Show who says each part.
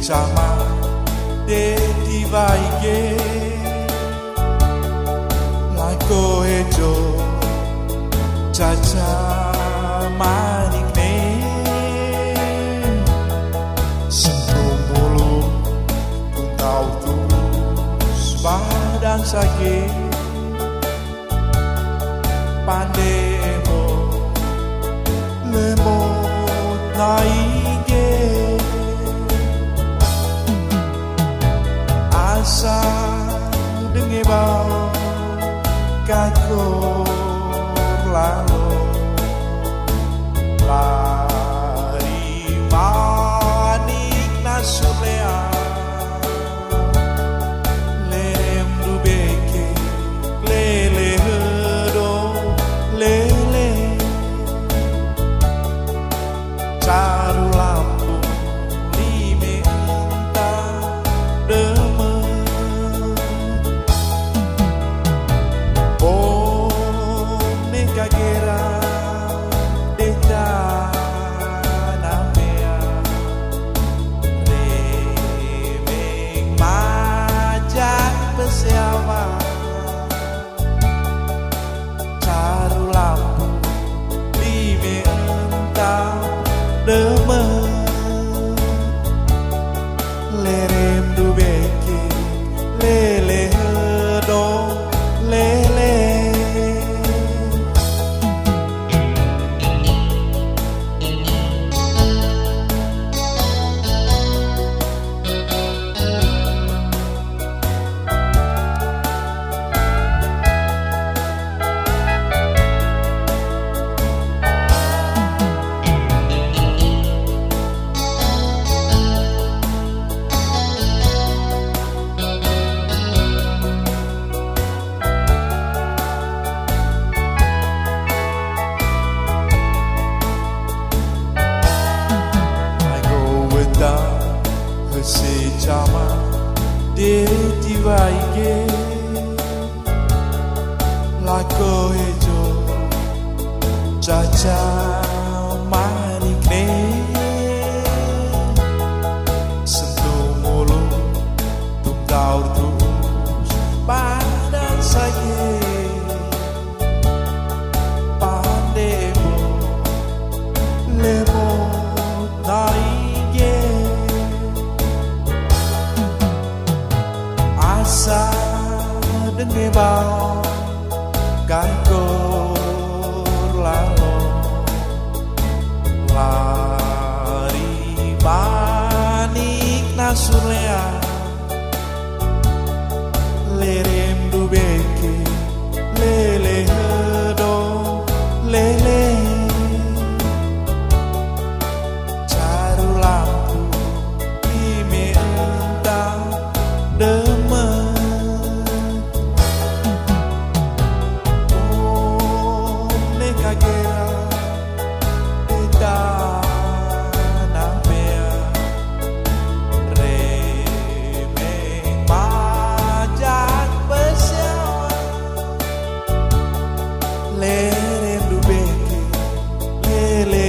Speaker 1: Sama de divaige lago ejo caca manik ne sentuh mulut pun tahu tulus badan sakit pandemo lemot naige asa dengi bau kakor lalu lari manik nasulea lem dubeke lele hedo lele caru lampu lime entah deme Kagera deta namea remeng majak besiawa caru lampu lime entah demen lerem dubeke lele hedo lele Sejama de divaige lago ejo caca manik ne sentuh mulut tum tahu terus badan saya pandemo lemot naige asa dengi bau kakor lalu lari manik nasulea lerem dubeke lele hedo lele caru lampu lime entah demen Kagera deta namea remeng majak besiawa lerem dubeke lele